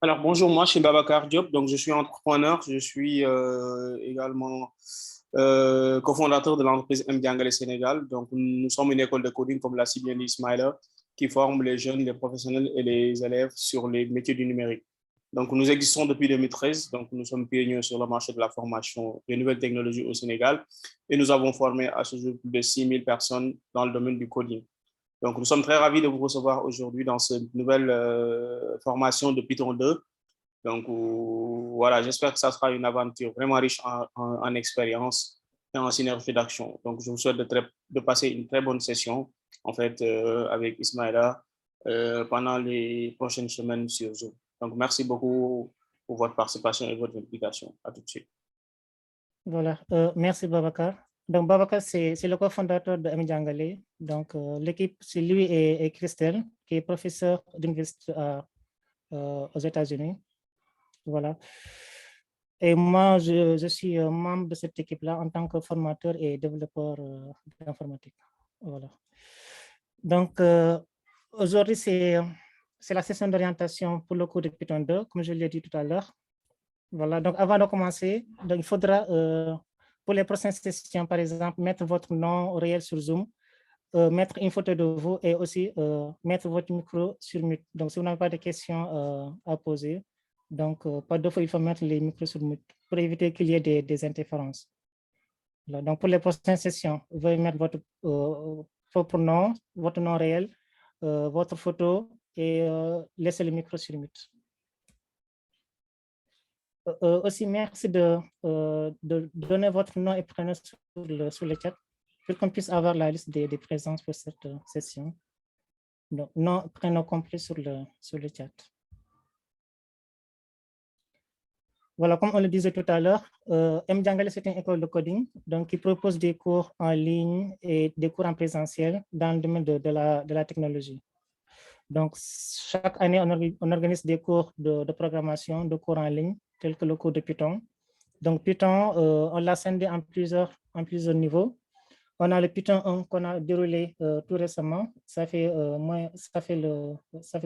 Alors, bonjour, moi, je suis Babacar Diop, donc je suis entrepreneur, je suis également cofondateur de l'entreprise MDiangale Sénégal. Donc, nous sommes une école de coding, comme l'a si bien dit Ismaïla, qui forme les jeunes, les professionnels et les élèves sur les métiers du numérique. Donc, nous existons depuis 2013, donc nous sommes pionniers sur le marché de la formation des nouvelles technologies au Sénégal et nous avons formé à ce jour plus de 6000 personnes dans le domaine du coding. Donc, nous sommes très ravis de vous recevoir aujourd'hui dans cette nouvelle formation de Python 2. Donc, voilà, j'espère que ça sera une aventure vraiment riche en expérience et en synergie d'action. Donc, je vous souhaite de passer une très bonne session, en fait, avec Ismaïla pendant les prochaines semaines sur Zoom. Donc, merci beaucoup pour votre participation et votre implication. À tout de suite. Voilà, merci Babacar. Donc, Babacar, c'est le cofondateur de MDiangale. Donc, l'équipe, c'est lui et Christelle, qui est professeur d'université aux États-Unis. Voilà. Et moi, je suis membre de cette équipe-là en tant que formateur et développeur d'informatique. Voilà. Donc, aujourd'hui, c'est la session d'orientation pour le cours de Python 2, comme je l'ai dit tout à l'heure. Voilà, donc avant de commencer, donc il faudra, pour les prochaines sessions, par exemple, mettre votre nom réel sur Zoom, mettre une photo de vous et aussi mettre votre micro sur mute. Donc, si vous n'avez pas de questions à poser, donc par deux fois, il faut mettre les micros sur mute pour éviter qu'il y ait des interférences. Voilà, donc, pour les prochaines sessions, vous pouvez mettre votre nom, votre nom réel, votre photo et laisser le micro sur mute. Aussi, merci de donner votre nom et prénom sur le chat pour qu'on puisse avoir la liste des présences pour cette session. Donc, nom, prénom complet sur le chat. Voilà, comme on le disait tout à l'heure, MDiangale, c'est une école de coding donc, qui propose des cours en ligne et des cours en présentiel dans le domaine de la technologie. Donc, chaque année, on organise des cours de programmation, de cours en ligne, tels que le cours de Python. Donc, Python, on l'a scindé en plusieurs niveaux. On a le Python 1 qu'on a déroulé tout récemment. Ça fait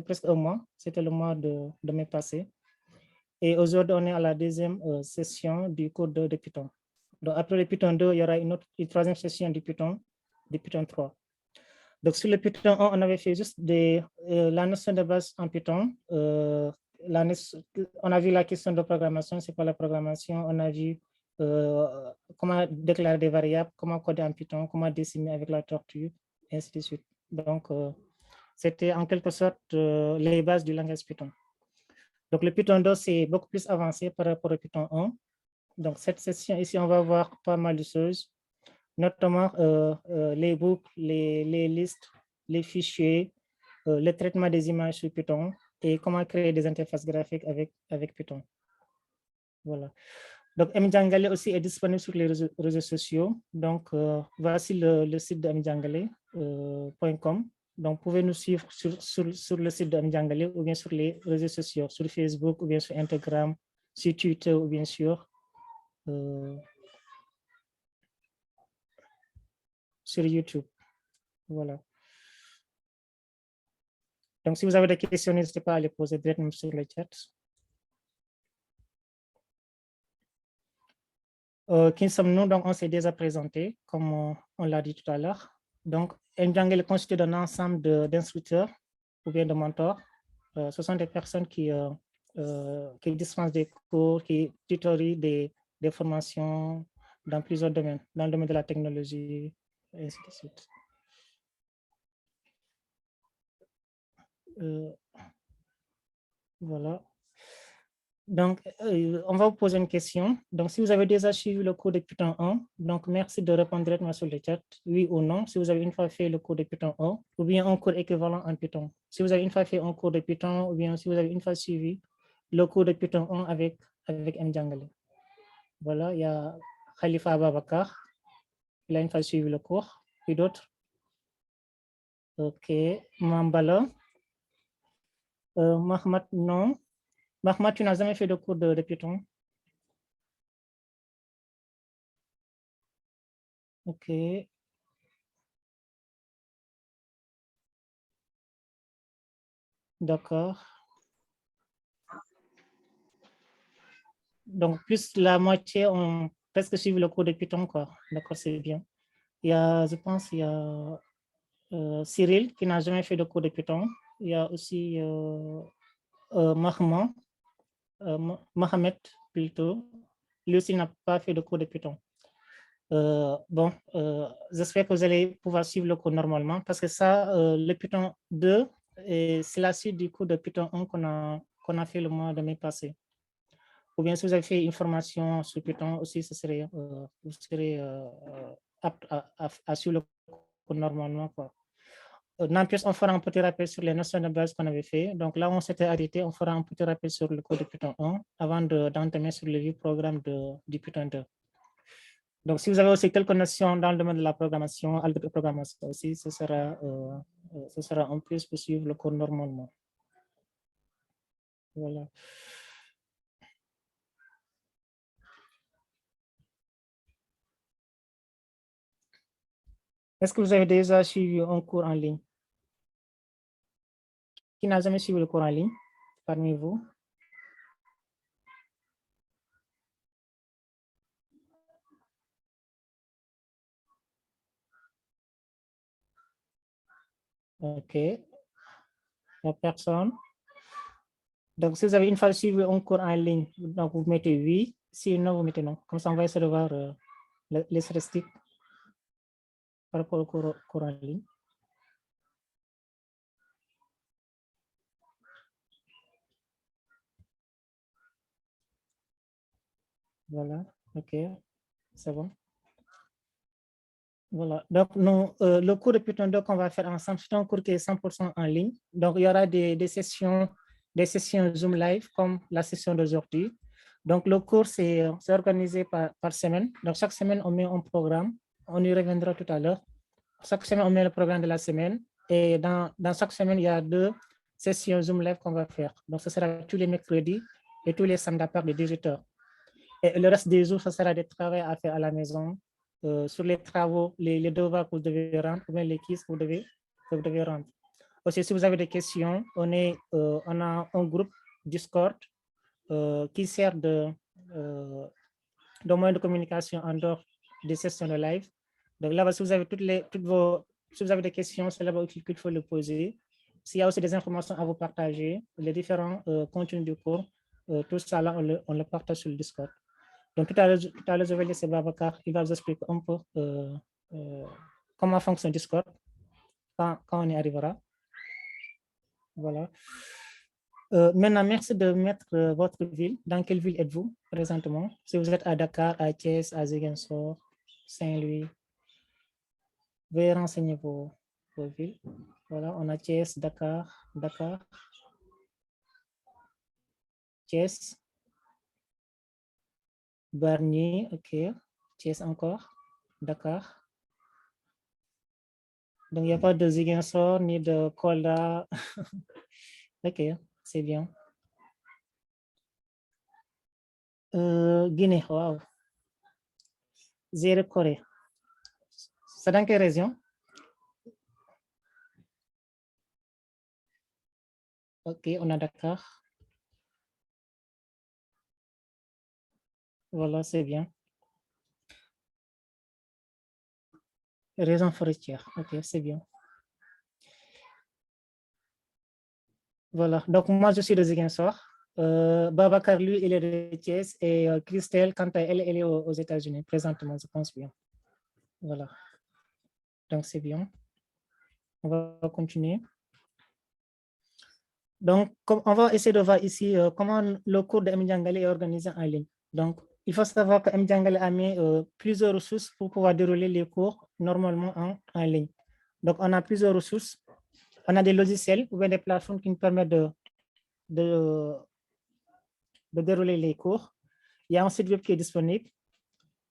presque un mois. C'était le mois de mai passé. Et aujourd'hui, on est à la deuxième session du cours de Python. Donc, après le Python 2, il y aura une troisième session du Python 3. Donc, sur le Python 1, on avait fait juste la notion de base en Python. On a vu la question de programmation, c'est quoi la programmation. On a vu comment déclarer des variables, comment coder en Python, comment dessiner avec la tortue, et ainsi de suite. Donc, c'était en quelque sorte les bases du langage Python. Donc, le Python 2, c'est beaucoup plus avancé par rapport au Python 1. Donc, cette session ici, on va voir pas mal de choses, notamment les boucles, les listes, les fichiers, le traitement des images sur Python et comment créer des interfaces graphiques avec Python. Voilà. Donc, MDiangale aussi est disponible sur les réseaux sociaux. Donc, voici le site de mdiangale.com. Donc, vous pouvez nous suivre sur le site de MDiangale ou bien sur les réseaux sociaux, sur Facebook ou bien sur Instagram, sur Twitter ou bien sûr sur YouTube. Voilà. Donc, si vous avez des questions, n'hésitez pas à les poser directement sur le chat. Qui sommes-nous? Donc, on s'est déjà présenté, comme on l'a dit tout à l'heure. Donc, MDiangale est constitué d'un ensemble d'instructeurs ou bien de mentors. Ce sont des personnes qui dispensent des cours, qui tutorient des formations dans plusieurs domaines, dans le domaine de la technologie, et ainsi de suite. Voilà. Donc, on va vous poser une question. Donc, si vous avez déjà suivi le cours de Python 1, donc merci de répondre directement sur le chat, oui ou non, si vous avez une fois fait le cours de Python 1, ou bien un cours équivalent en Python. Si vous avez une fois fait un cours de Python, ou bien si vous avez une fois suivi le cours de Python 1 avec MDiangale. Voilà, il y a Khalifa Ababakar, il a une fois suivi le cours. Et d'autres? Ok, Mambala. Mahmoud, non. Mahmoud, tu n'as jamais fait de cours de Python? Ok. D'accord. Donc, plus la moitié ont presque suivi le cours de Python, quoi. D'accord, c'est bien. Il y a, je pense, il y a Cyril qui n'a jamais fait de cours de Python. Il y a aussi Mohamed plutôt. Lui aussi n'a pas fait de cours de Python. Bon, j'espère que vous allez pouvoir suivre le cours normalement parce que ça, le Python 2, c'est la suite du cours de Python 1 qu'on a fait le mois de mai passé. Ou bien si vous avez fait une formation sur Python aussi, vous serez apte à suivre le cours normalement, quoi. N'empêche, on fera un petit rappel sur les notions de base qu'on avait fait. Donc là, on s'était arrêté, on fera un petit rappel sur le code de Python 1 avant d'entamer sur le programme du Python 2. Donc, si vous avez aussi quelques notions dans le domaine de la programmation, algorithme de programmation aussi, ce sera un plus pour suivre le cours normalement. Voilà. Est-ce que vous avez déjà suivi un cours en ligne? Qui n'a jamais suivi le cours en ligne parmi vous? OK. La personne. Donc, si vous avez une fois suivi un cours en ligne, donc vous mettez oui. Sinon, vous mettez non. Comme ça, on va essayer de voir les statistiques par rapport au cours en ligne. Voilà. OK. C'est bon. Voilà, donc le cours de Python 2 qu'on va faire ensemble, c'est un cours qui est 100% en ligne. Donc, il y aura des sessions Zoom Live comme la session d'aujourd'hui. Donc, le cours, c'est organisé par semaine. Donc, chaque semaine, on met un programme. On y reviendra tout à l'heure. Chaque semaine, on met le programme de la semaine. Et dans chaque semaine, il y a 2 sessions Zoom Live qu'on va faire. Donc, ce sera tous les mercredis et tous les samedis à partir de 18h. Et le reste des jours, ce sera des travaux à faire à la maison. Sur les travaux, les devoirs que vous devez rendre, ou bien les quiz que vous devez rendre. Aussi, si vous avez des questions, on a un groupe Discord qui sert de moyen de communication en dehors des sessions de live. Donc là, si vous avez si vous avez des questions, c'est là-bas qu'il faut le poser. S'il y a aussi des informations à vous partager, les différents contenus du cours, tout ça là, on le partage sur le Discord. Donc, tout à l'heure, je vais laisser Babacar, il va vous expliquer un peu comment fonctionne Discord quand on y arrivera. Voilà. Maintenant, merci de mettre votre ville. Dans quelle ville êtes-vous présentement? Si vous êtes à Dakar, à Thiès, à Ziguinchor, Saint-Louis, veuillez renseigner vos villes. Voilà, on a Thiès, Dakar, Thiès, Bargny, ok. Thiès encore, Dakar. Donc, il n'y a pas de Ziguinchor ni de Kolda. Ok, c'est bien. Guinée, wow. Zéro Corée. C'est dans quelle région? Ok, on a Dakar. Voilà, c'est bien. Région forestière, ok, c'est bien. Voilà, donc moi je suis de Ziguinchor. Babacar, lui, il est de Thiès et Christelle, quant à elle, elle est aux États-Unis présentement, je pense bien. Voilà, donc c'est bien. On va continuer. Donc, on va essayer de voir ici comment le cours de Mdiangale est organisé en ligne. Donc, il faut savoir que Mdiangale a mis plusieurs ressources pour pouvoir dérouler les cours normalement en ligne. Donc, on a plusieurs ressources. On a des logiciels ou bien des plateformes qui nous permettent de dérouler les cours. Il y a un site web qui est disponible.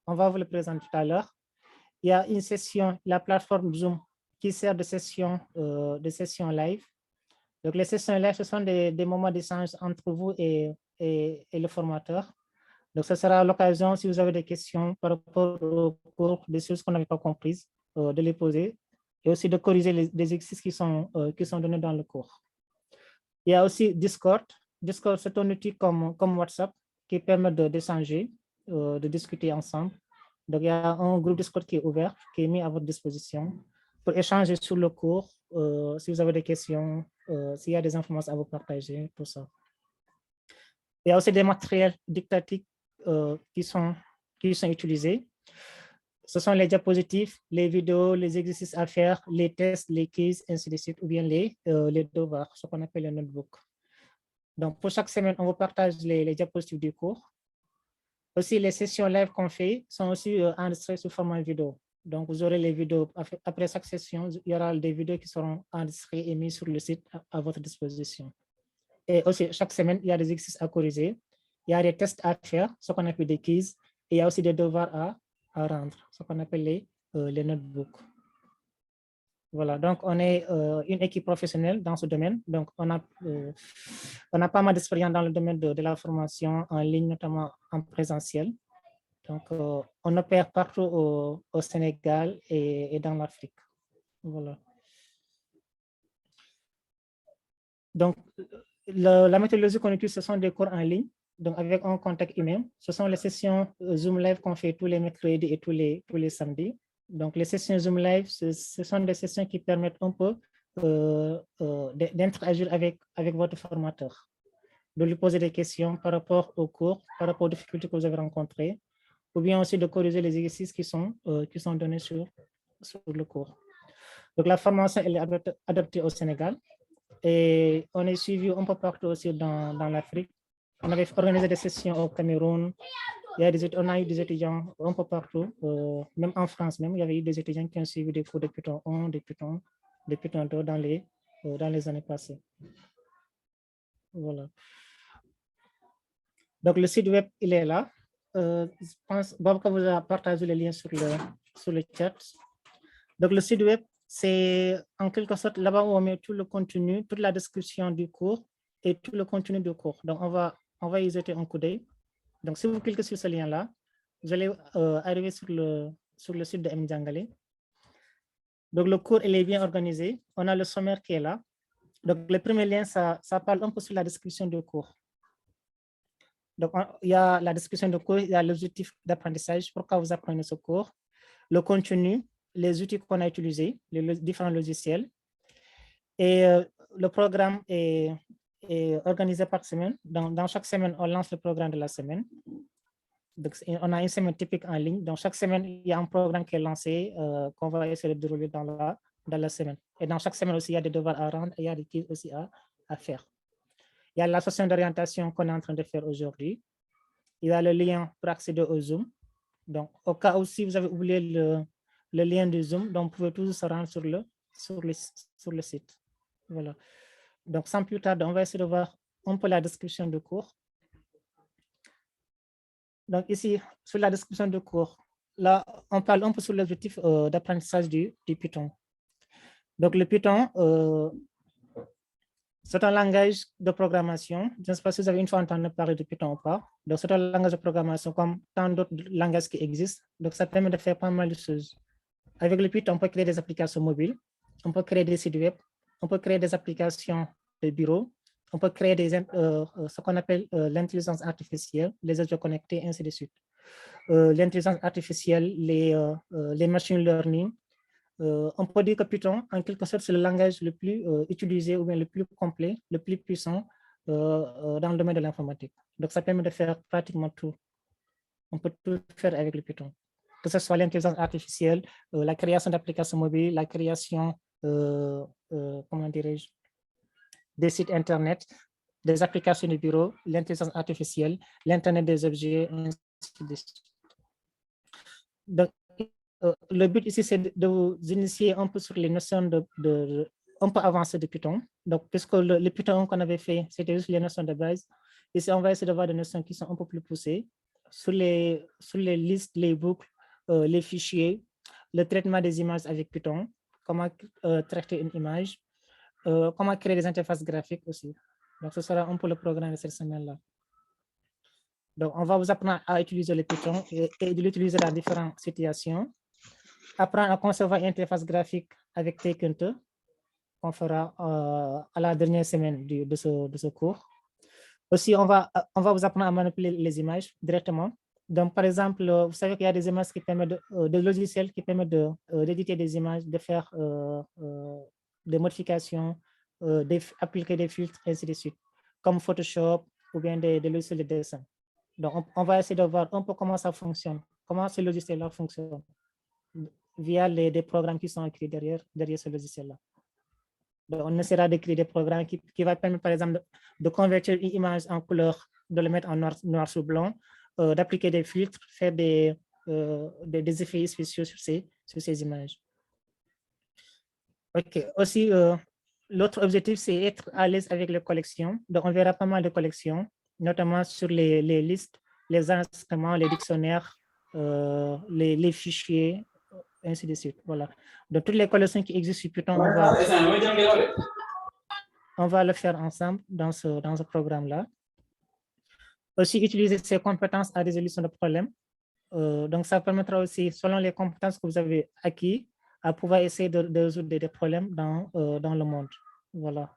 On va vous le présenter tout à l'heure. Il y a une session, la plateforme Zoom, qui sert de session live. Donc, les sessions live, ce sont des moments d'échange entre vous et le formateur. Donc, ce sera l'occasion, si vous avez des questions par rapport au cours, des choses qu'on n'avait pas comprises, de les poser et aussi de corriger les exercices qui sont donnés dans le cours. Il y a aussi Discord. Discord, c'est un outil comme WhatsApp qui permettent d'échanger, de discuter ensemble. Donc, il y a un groupe Discord qui est ouvert, qui est mis à votre disposition pour échanger sur le cours, si vous avez des questions, s'il y a des informations à vous partager, tout ça. Il y a aussi des matériels didactiques qui sont utilisés. Ce sont les diapositives, les vidéos, les exercices à faire, les tests, les quiz, ainsi de suite, ou bien les devoirs, ce qu'on appelle les notebooks. Donc, pour chaque semaine, on vous partage les diapositives du cours. Aussi, les sessions live qu'on fait sont aussi enregistrées sous format vidéo. Donc, vous aurez les vidéos. Après chaque session, il y aura des vidéos qui seront enregistrées et mises sur le site à votre disposition. Et aussi, chaque semaine, il y a des exercices à corriger. Il y a des tests à faire, ce qu'on appelle des quiz. Et il y a aussi des devoirs à rendre, ce qu'on appelle les notebooks. Voilà, donc on est une équipe professionnelle dans ce domaine. Donc, on a pas mal d'expérience dans le domaine de la formation en ligne, notamment en présentiel. Donc, on opère partout au Sénégal et dans l'Afrique. Voilà. Donc, la méthodologie qu'on utilise, ce sont des cours en ligne, donc avec un contact humain. Ce sont les sessions Zoom Live qu'on fait tous les mercredis et tous les samedis. Donc, les sessions Zoom Live, ce sont des sessions qui permettent un peu d'interagir avec votre formateur, de lui poser des questions par rapport au cours, par rapport aux difficultés que vous avez rencontrées, ou bien aussi de corriger les exercices qui sont donnés sur le cours. Donc, la formation, elle est adaptée au Sénégal et on est suivi un peu partout aussi dans l'Afrique. On avait organisé des sessions au Cameroun. On a eu des étudiants un peu partout, même en France, même, il y avait eu des étudiants qui ont suivi des cours de Python 1, de Python 2 dans les années passées. Voilà. Donc, le site web, il est là. Je pense Babacar vous a partagé le lien sur le chat. Donc, le site web, c'est en quelque sorte là-bas où on met tout le contenu, toute la description du cours et tout le contenu du cours. Donc, on va y jeter un coup d'œil. Donc, si vous cliquez sur ce lien-là, vous allez arriver sur le site de Mdiangalé. Donc, le cours, il est bien organisé. On a le sommaire qui est là. Donc, le premier lien, ça parle un peu sur la description du cours. Donc, il y a la description du cours, il y a l'objectif d'apprentissage, pourquoi vous apprenez ce cours, le contenu, les outils qu'on a utilisés, les différents logiciels. Et le programme est organisé par semaine. Dans chaque semaine, on lance le programme de la semaine. Donc, on a une semaine typique en ligne. Donc, chaque semaine, il y a un programme qui est lancé qu'on va essayer de dérouler dans la semaine. Et dans chaque semaine aussi, il y a des devoirs à rendre et il y a des quiz aussi à faire. Il y a la session d'orientation qu'on est en train de faire aujourd'hui. Il y a le lien pour accéder au Zoom. Donc, au cas où si vous avez oublié le lien du Zoom, donc vous pouvez toujours se rendre sur le site. Voilà. Donc, sans plus tarder, on va essayer de voir un peu la description du cours. Donc, ici, sur la description du cours, là, on parle un peu sur l'objectif d'apprentissage du Python. Donc, le Python, c'est un langage de programmation. Je ne sais pas si vous avez une fois entendu parler de Python ou pas. Donc, c'est un langage de programmation comme tant d'autres langages qui existent. Donc, ça permet de faire pas mal de choses. Avec le Python, on peut créer des applications mobiles, on peut créer des sites web, on peut créer des applications de bureau, on peut créer ce qu'on appelle l'intelligence artificielle, les objets connectés, ainsi de suite. L'intelligence artificielle, les machine learning. On peut dire que Python, en quelque sorte, c'est le langage le plus utilisé ou bien le plus complet, le plus puissant dans le domaine de l'informatique. Donc, ça permet de faire pratiquement tout. On peut tout faire avec le Python, que ce soit l'intelligence artificielle, la création d'applications mobiles, la création, comment dirais-je, des sites Internet, des applications de bureau, l'intelligence artificielle, l'Internet des objets, ainsi de suite. Donc, le but ici, c'est de vous initier un peu sur les notions un peu avancées de Python. Donc, puisque le Python qu'on avait fait, c'était juste les notions de base. Ici, on va essayer de voir des notions qui sont un peu plus poussées sur les listes, les boucles, les fichiers, le traitement des images avec Python, comment traiter une image, comment créer des interfaces graphiques aussi. Donc, ce sera un peu le programme de cette semaine-là. Donc, on va vous apprendre à utiliser le Python et de l'utiliser dans différentes situations. Apprendre à concevoir une interface graphique avec Tkinter, qu'on fera à la dernière semaine de ce cours. Aussi, on va vous apprendre à manipuler les images directement. Donc, par exemple, vous savez qu'il y a des images qui permettent des logiciels qui permettent d'éditer des images, de faire des modifications, d'appliquer des filtres, et ainsi de suite, comme Photoshop ou bien des logiciels de dessin. Donc, on va essayer de voir un peu comment ça fonctionne, comment ce logiciel-là fonctionne via des programmes qui sont écrits derrière ce logiciel-là. Donc, on essaiera de créer des programmes qui vont permettre, par exemple, de convertir une image en couleur, de le mettre en noir sur blanc, d'appliquer des filtres, faire des effets spéciaux sur ces images. OK. Aussi, l'autre objectif, c'est être à l'aise avec les collections. Donc, on verra pas mal de collections, notamment sur les listes, les instruments, les dictionnaires, les fichiers, ainsi de suite. Voilà. Donc, toutes les collections qui existent sur Python, on va le faire ensemble dans ce programme-là. Aussi, utiliser ces compétences à résolution de problèmes. Donc, ça permettra aussi, selon les compétences que vous avez acquises, à pouvoir essayer de résoudre des problèmes dans le monde. Voilà.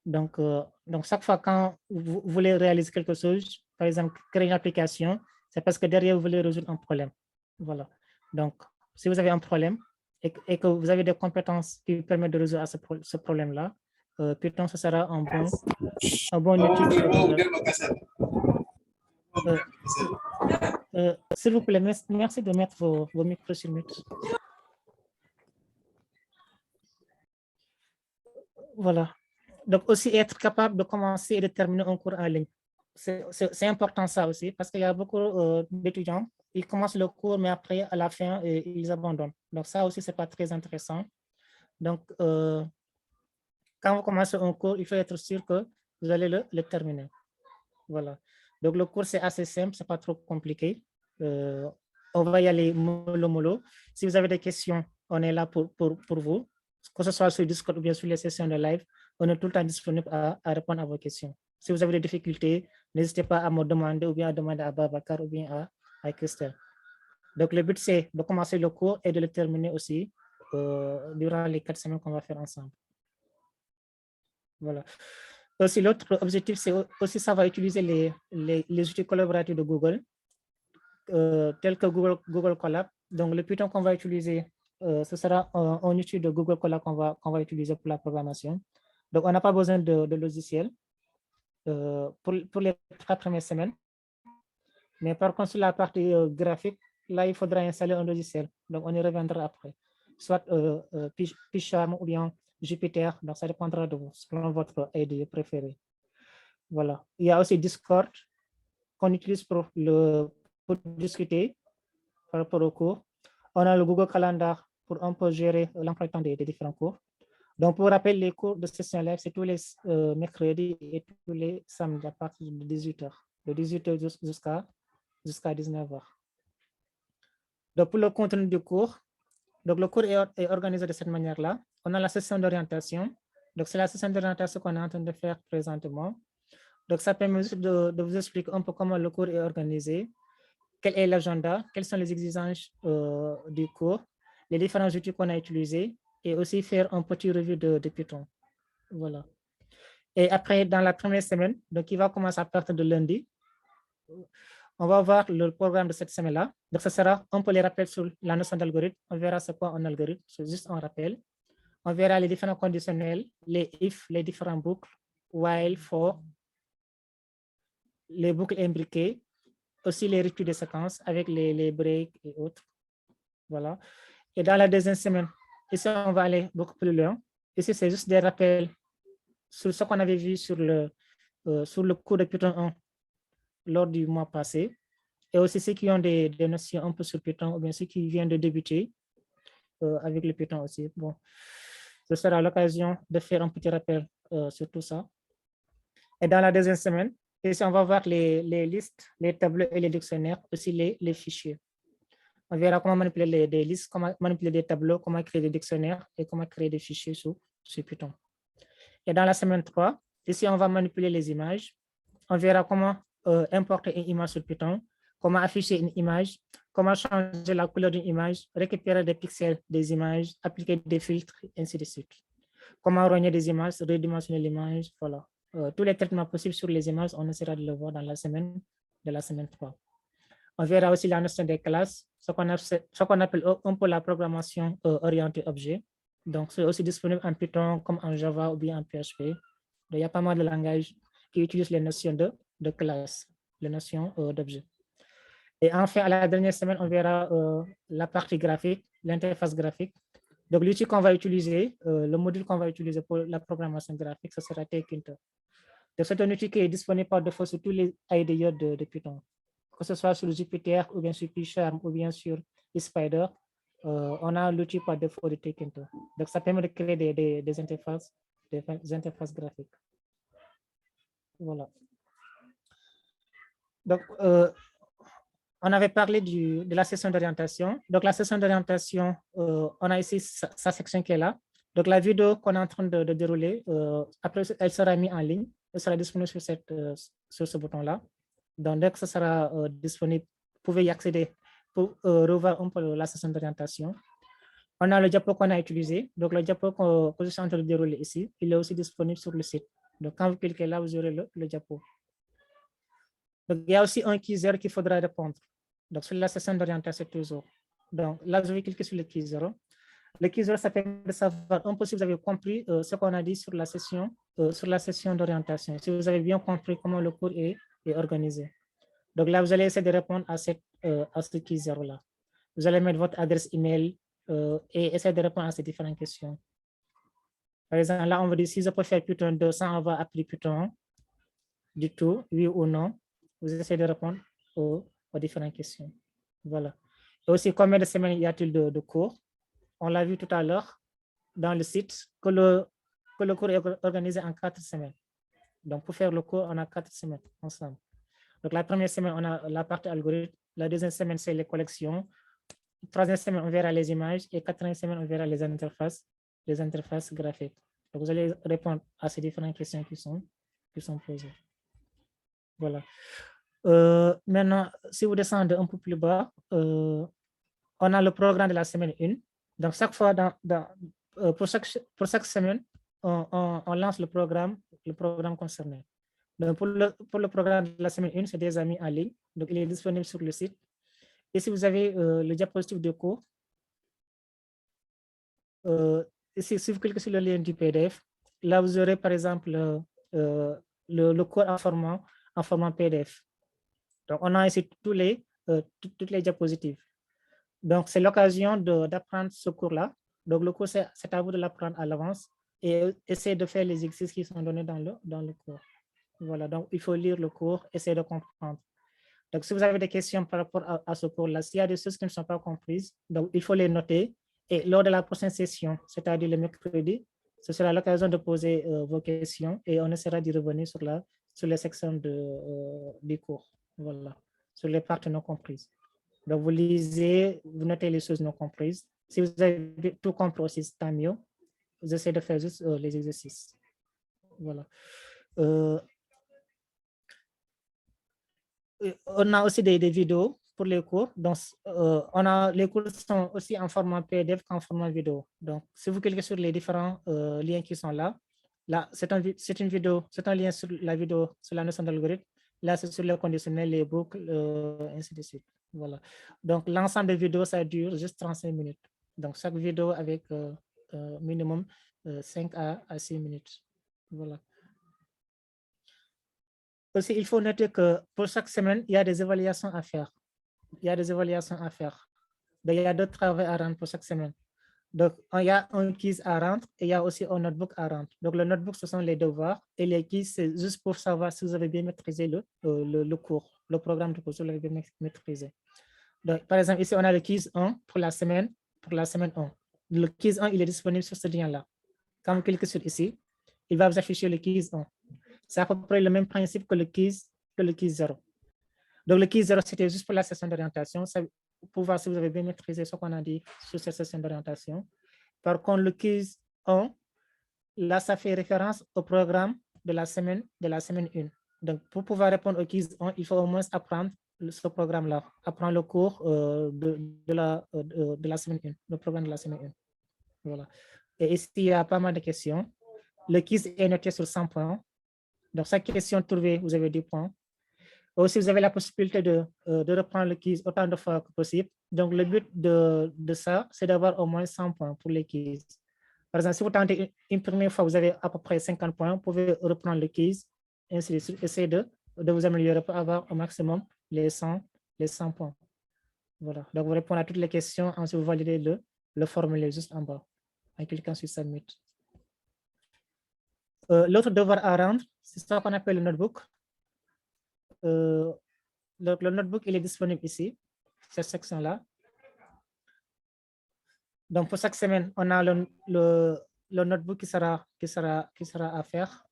Donc, chaque fois quand vous voulez réaliser quelque chose, par exemple, créer une application, c'est parce que derrière, vous voulez résoudre un problème. Voilà. Donc, si vous avez un problème et que vous avez des compétences qui permettent de résoudre ce problème-là, Python, ce sera un bon outil. S'il vous plaît, merci de mettre vos micros sur mute. Voilà. Donc, aussi être capable de commencer et de terminer un cours en ligne. C'est important ça aussi, parce qu'il y a beaucoup d'étudiants, ils commencent le cours, mais après, à la fin, ils abandonnent. Donc, ça aussi, ce n'est pas très intéressant. Donc, quand vous commencez un cours, il faut être sûr que vous allez le terminer. Voilà. Donc, le cours, c'est assez simple, ce n'est pas trop compliqué. On va y aller mollo. Si vous avez des questions, on est là pour vous, que ce soit sur Discord ou bien sur les sessions de live, on est tout le temps disponible à répondre à vos questions. Si vous avez des difficultés, n'hésitez pas à me demander ou bien à demander à Babacar ou bien à Christelle. Donc, le but, c'est de commencer le cours et de le terminer aussi durant les 4 semaines qu'on va faire ensemble. Voilà. Aussi, l'autre objectif, c'est aussi ça va utiliser les outils collaboratifs de Google, tels que Google Colab. Donc, le Python qu'on va utiliser, ce sera un outil de Google Colab qu'on va utiliser pour la programmation. Donc, on n'a pas besoin de logiciel pour les 3 premières semaines. Mais par contre, sur la partie graphique, là, il faudra installer un logiciel. Donc, on y reviendra après. Soit PyCharm ou bien Jupyter. Donc, ça dépendra de vous, selon votre IDE préféré. Voilà. Il y a aussi Discord qu'on utilise pour discuter par rapport au cours. On a le Google Calendar pour un peu gérer l'emploi du temps des différents cours. Donc, pour rappel, les cours de session live, c'est tous les mercredis et tous les samedis à partir de 18h. De 18h jusqu'à 19h. Donc, pour le contenu du cours, donc le cours est organisé de cette manière-là. On a la session d'orientation. Donc, c'est la session d'orientation qu'on est en train de faire présentement. Donc, ça permet de vous expliquer un peu comment le cours est organisé, quel est l'agenda, quelles sont les exigences du cours, les différents outils qu'on a utilisés et aussi faire un petit revue de Python. Voilà. Et après, dans la première semaine, donc il va commencer à partir de lundi, on va voir le programme de cette semaine-là. Donc, ce sera un peu les rappels sur la notion d'algorithme. On verra c'est quoi un algorithme, c'est juste un rappel. On verra les différents conditionnels, les if, les différents boucles, while, for, les boucles imbriquées, aussi les ruptures de séquence avec les breaks et autres. Voilà. Et dans la deuxième semaine, ici, on va aller beaucoup plus loin. Ici, c'est juste des rappels sur ce qu'on avait vu sur le cours de Python 1 lors du mois passé. Et aussi ceux qui ont des notions un peu sur Python ou bien ceux qui viennent de débuter avec le Python aussi. Bon, ce sera l'occasion de faire un petit rappel sur tout ça. Et dans la deuxième semaine, ici, on va voir les listes, les tableaux et les dictionnaires, aussi les fichiers. On verra comment manipuler des listes, comment manipuler des tableaux, comment créer des dictionnaires et comment créer des fichiers sur Python. Et dans la semaine 3, ici, on va manipuler les images. On verra comment importer une image sur Python, comment afficher une image, comment changer la couleur d'une image, récupérer des pixels des images, appliquer des filtres, ainsi de suite. Comment rogner des images, redimensionner l'image, voilà. tous les traitements possibles sur les images, on essaiera de le voir dans la semaine 3. On verra aussi la notion des classes, ce qu'on appelle un peu la programmation orientée objet. Donc, c'est aussi disponible en Python comme en Java ou bien en PHP. Donc, il y a pas mal de langages qui utilisent les notions de classe, les notions d'objet. Et enfin, à la dernière semaine, on verra la partie graphique, l'interface graphique. Donc, l'outil qu'on va utiliser, le module qu'on va utiliser pour la programmation graphique, ce sera Tkinter. Donc, c'est un outil qui est disponible par défaut sur tous les IDE de Python, que ce soit sur Jupyter ou bien sur PyCharm ou bien sur Spider. On a l'outil par défaut de Tkinter. Donc, ça permet de créer des interfaces graphiques. Voilà. Donc, on avait parlé de la session d'orientation. Donc, la session d'orientation, on a ici sa section qui est là. Donc, la vidéo qu'on est en train de dérouler, après, elle sera mise en ligne. Elle sera disponible sur ce bouton-là. Donc, dès que ce sera disponible, vous pouvez y accéder pour revoir un peu la session d'orientation. On a le diapo qu'on a utilisé. Donc, le diapo que je suis en train de dérouler ici, il est aussi disponible sur le site. Donc, quand vous cliquez là, vous aurez le diapo. Donc, il y a aussi un quiz 0 qu'il faudra répondre. Donc, sur la session d'orientation toujours. Donc, là, je vais cliquer sur le quiz 0. Le quiz 0, ça permet de savoir un peu si vous avez compris ce qu'on a dit sur la session d'orientation. Si vous avez bien compris comment le cours est organisé. Donc là, vous allez essayer de répondre à ce quiz 0-là. Vous allez mettre votre adresse email et essayer de répondre à ces différentes questions. Par exemple, là, on va dire si je peux faire Python 2 sans avoir appris Python, du tout, oui ou non. Vous essayez de répondre aux différentes questions. Voilà. Et aussi, combien de semaines y a-t-il de cours? On l'a vu tout à l'heure dans le site que le cours est organisé en 4 semaines. Donc, pour faire le cours, on a 4 semaines ensemble. Donc, la première semaine, on a la partie algorithme. La deuxième semaine, c'est les collections. La troisième semaine, on verra les images. Et quatrième semaine, on verra les interfaces graphiques. Donc, vous allez répondre à ces différentes questions qui sont posées. Voilà. Maintenant, si vous descendez un peu plus bas, on a le programme de la semaine 1. Donc, chaque fois, pour chaque semaine, on lance le programme concerné. Donc, pour le programme de la semaine 1, c'est déjà mis en ligne. Donc, il est disponible sur le site. Et si vous avez le diapositive de cours, ici, si vous cliquez sur le lien du PDF, là, vous aurez, par exemple, le cours en format PDF. Donc, on a ici toutes les diapositives. Donc, c'est l'occasion d'apprendre ce cours-là. Donc, le cours, c'est à vous de l'apprendre à l'avance et essayer de faire les exercices qui sont donnés dans le cours. Voilà, donc il faut lire le cours, essayer de comprendre. Donc, si vous avez des questions par rapport à ce cours-là, s'il y a des choses qui ne sont pas comprises, donc il faut les noter. Et lors de la prochaine session, c'est-à-dire le mercredi, ce sera l'occasion de poser vos questions et on essaiera d'y revenir sur les sections du cours. Voilà, sur les parties non comprises. Donc, vous lisez, vous notez les choses non comprises. Si vous avez tout compris aussi, c'est tant mieux. Vous essayez de faire juste les exercices. Voilà. On a aussi des vidéos pour les cours. Donc, les cours sont aussi en format PDF qu'en format vidéo. Donc, si vous cliquez sur les différents liens qui sont là, c'est une vidéo, c'est un lien sur la vidéo, sur la notion d'algorithme. Là, c'est sur le conditionnel, les boucles, ainsi de suite. Voilà. Donc, l'ensemble des vidéos, ça dure juste 35 minutes. Donc, chaque vidéo avec minimum 5 à 6 minutes. Voilà. Aussi, il faut noter que pour chaque semaine, il y a des évaluations à faire. Donc, il y a d'autres travaux à rendre pour chaque semaine. Donc, il y a un quiz à rendre et il y a aussi un notebook à rendre. Donc, le notebook, ce sont les devoirs et les quiz, c'est juste pour savoir si vous avez bien maîtrisé le cours, le programme de cours, si vous l'avez bien maîtrisé. Donc, par exemple, ici, on a le quiz 1 pour la semaine 1. Le quiz 1, il est disponible sur ce lien-là. Quand vous cliquez sur ici, il va vous afficher le quiz 1. C'est à peu près le même principe que le quiz 0. Donc, le quiz 0, c'était juste pour la session d'orientation, pour voir si vous avez bien maîtrisé ce qu'on a dit sur cette session d'orientation. Par contre, le quiz 1, là, ça fait référence au programme de la semaine 1. Donc, pour pouvoir répondre au quiz 1, il faut au moins apprendre ce programme-là, apprendre le cours de la semaine 1, le programme de la semaine 1. Voilà. Et ici, il y a pas mal de questions. Le quiz est noté sur 100 points. Donc, chaque question trouvée, vous avez 10 points. Aussi, vous avez la possibilité de reprendre le quiz autant de fois que possible. Donc, le but de ça, c'est d'avoir au moins 100 points pour les quiz. Par exemple, si vous tentez une première fois, vous avez à peu près 50 points, vous pouvez reprendre le quiz, ainsi de suite, essayer de vous améliorer pour avoir au maximum les 100 points. Voilà, donc vous répondez à toutes les questions, ensuite vous validez le formulaire juste en bas, en cliquant sur Submit. L'autre devoir à rendre, c'est ça qu'on appelle le notebook. Le notebook, il est disponible ici, cette section-là. Donc, pour chaque semaine, on a le notebook qui sera à faire.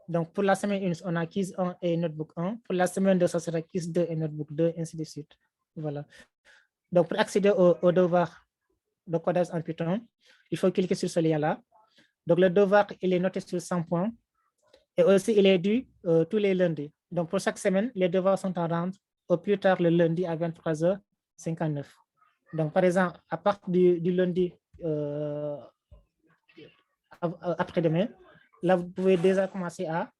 Donc, pour la semaine 1, on a quiz 1 et notebook 1. Pour la semaine 2, ça sera quiz 2 et notebook 2, ainsi de suite. Voilà. Donc, pour accéder au devoir de codage en Python, il faut cliquer sur ce lien-là. Donc, le devoir, il est noté sur 100 points. Et aussi, il est dû tous les lundis. Donc, pour chaque semaine, les devoirs sont à rendre au plus tard le lundi à 23h59. Donc, par exemple, à partir du lundi après-demain, là, vous pouvez déjà commencer à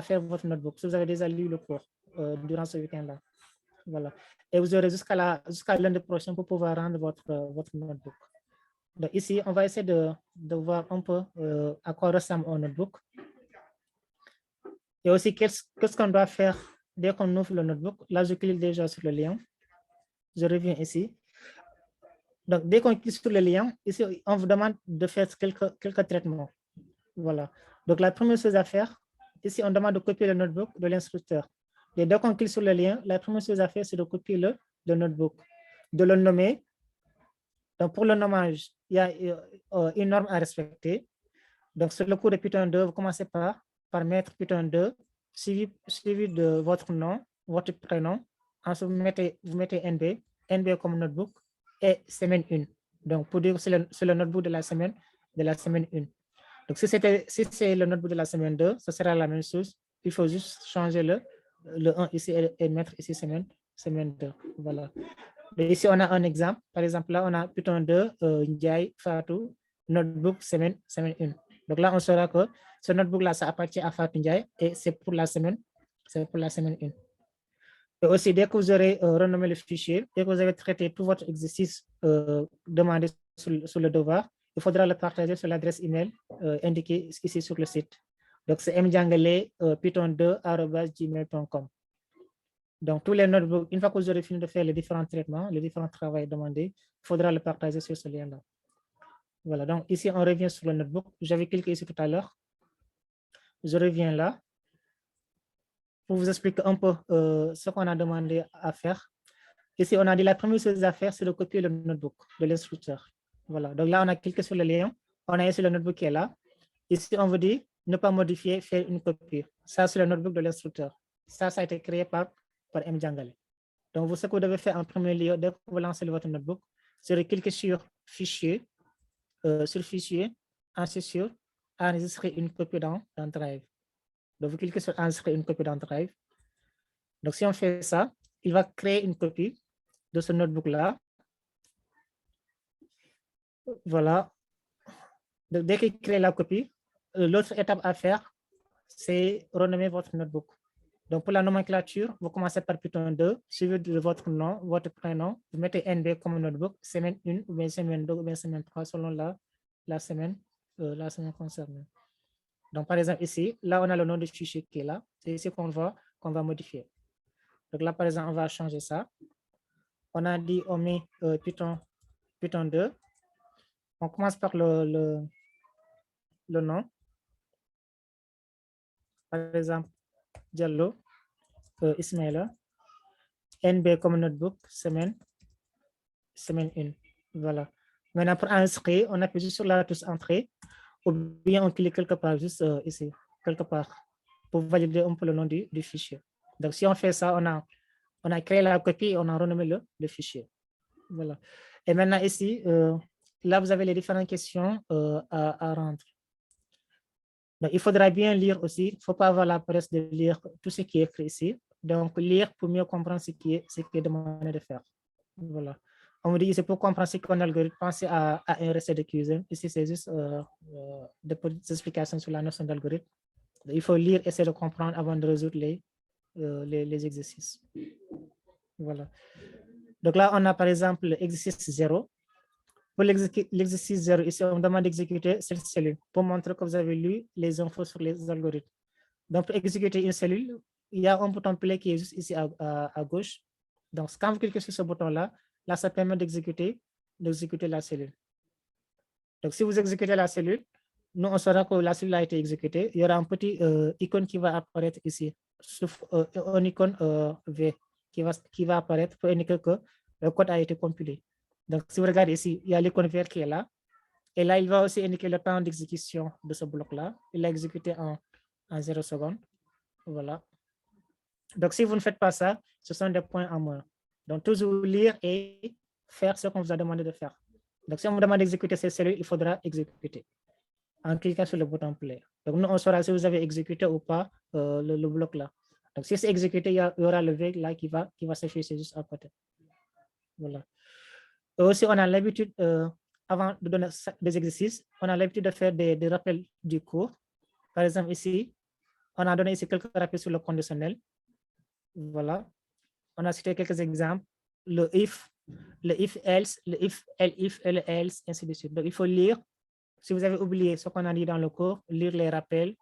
faire votre notebook. Si vous avez déjà lu le cours durant ce week-end-là. Voilà. Et vous aurez jusqu'à lundi prochain pour pouvoir rendre votre notebook. Donc, ici, on va essayer de voir un peu à quoi ressemble un notebook. Et aussi, qu'est-ce qu'on doit faire dès qu'on ouvre le notebook. Là, je clique déjà sur le lien. Je reviens ici. Donc, dès qu'on clique sur le lien, ici, on vous demande de faire quelques traitements. Voilà. Donc, la première chose à faire, ici, on demande de copier le notebook de l'instructeur. Et dès qu'on clique sur le lien, la première chose à faire, c'est de copier le notebook, de le nommer. Donc, pour le nommage, il y a une norme à respecter. Donc, sur le cours de Python 2, vous commencez par mettre Python 2, suivi de votre nom, votre prénom. Ensuite, vous mettez NB comme notebook et semaine 1. Donc, pour dire que c'est le notebook de la semaine 1. Donc, si c'est le notebook de la semaine 2, ce sera la même chose. Il faut juste changer le 1 ici et mettre ici semaine 2. Voilà. Et ici, on a un exemple. Par exemple, là, on a Python 2, Ndiaye, Fatou, notebook semaine 1. Donc là, on saura que ce notebook-là, ça appartient à Fatou Ndiaye et c'est pour la semaine 1. Et aussi, dès que vous aurez renommé le fichier, dès que vous avez traité tout votre exercice demandé sur le devoir, il faudra le partager sur l'adresse email indiquée ici sur le site. Donc, c'est mdiangale python2@gmail.com. Donc, tous les notebooks, une fois que vous aurez fini de faire les différents traitements, les différents travaux demandés, il faudra le partager sur ce lien-là. Voilà, donc ici, on revient sur le notebook. J'avais cliqué ici tout à l'heure. Je reviens là pour vous expliquer un peu ce qu'on a demandé à faire. Ici, on a dit la première chose à faire, c'est de copier le notebook de l'instructeur. Voilà, donc là, on a cliqué sur le lien. On a ici le notebook qui est là. Ici, on vous dit ne pas modifier, faire une copie. Ça, c'est le notebook de l'instructeur. Ça a été créé par Mdiangale. Donc, ce que vous devez faire en premier lieu, dès que vous lancez votre notebook, c'est de cliquer sur Fichier, ensuite sur Enregistrer une copie dans Drive. Donc, vous cliquez sur Enregistrer une copie dans Drive. Donc, si on fait ça, il va créer une copie de ce notebook-là. Voilà. Donc, dès qu'il crée la copie, l'autre étape à faire, c'est renommer votre notebook. Donc, pour la nomenclature, vous commencez par Python 2, suivi de votre nom, votre prénom. Vous mettez NB comme notebook, semaine 1, ou bien semaine 2, ou bien semaine 3, selon la semaine concernée. Donc, par exemple, ici, là, on a le nom du fichier qui est là. C'est ici qu'on va modifier. Donc là, par exemple, on va changer ça. On a dit, on met Python 2. On commence par le nom. Par exemple, Diallo, Ismaïla. NB comme notebook, semaine 1. Voilà. Maintenant, pour inscrire, on appuie juste sur la touche entrée ou bien on clique quelque part, juste ici, quelque part, pour valider un peu le nom du fichier. Donc, si on fait ça, on a créé la copie et on a renommé le fichier. Voilà. Et maintenant, ici, là, vous avez les différentes questions à rendre. Donc, il faudra bien lire aussi. Il ne faut pas avoir la paresse de lire tout ce qui est écrit ici. Donc, lire pour mieux comprendre ce qui est demandé de faire. Voilà. On me dit ici pour comprendre ce qu'un algorithme, pensez à une recette de cuisine. Ici, c'est juste des petites explications sur la notion d'algorithme. Il faut lire, essayer de comprendre avant de résoudre les exercices. Voilà. Donc là, on a par exemple l'exercice 0. Pour l'exercice 0, ici, on demande d'exécuter cette cellule pour montrer que vous avez lu les infos sur les algorithmes. Donc, pour exécuter une cellule, il y a un bouton play qui est juste ici à gauche. Donc, quand vous cliquez sur ce bouton-là, là, ça permet d'exécuter la cellule. Donc, si vous exécutez la cellule, nous, on saura que la cellule a été exécutée. Il y aura un petit icône qui va apparaître ici, un icône V qui va apparaître pour indiquer que le code a été compilé. Donc, si vous regardez ici, il y a l'icône vert qui est là. Et là, il va aussi indiquer le temps d'exécution de ce bloc-là. Il l'a exécuté en 0 secondes. Voilà. Donc, si vous ne faites pas ça, ce sont des points en moins. Donc, toujours lire et faire ce qu'on vous a demandé de faire. Donc, si on vous demande d'exécuter ces cellules, il faudra exécuter en cliquant sur le bouton play. Donc, nous, on saura si vous avez exécuté ou pas le bloc là. Donc, si c'est exécuté, il y aura le V là qui va s'afficher juste à côté. Voilà. Et aussi, on a l'habitude, avant de donner des exercices, on a l'habitude de faire des rappels du cours. Par exemple, ici, on a donné ici quelques rappels sur le conditionnel. Voilà. On a cité quelques exemples. Le if, else, le if, elif et le else, ainsi de suite. Donc, il faut lire. Si vous avez oublié ce qu'on a dit dans le cours, lire les rappels,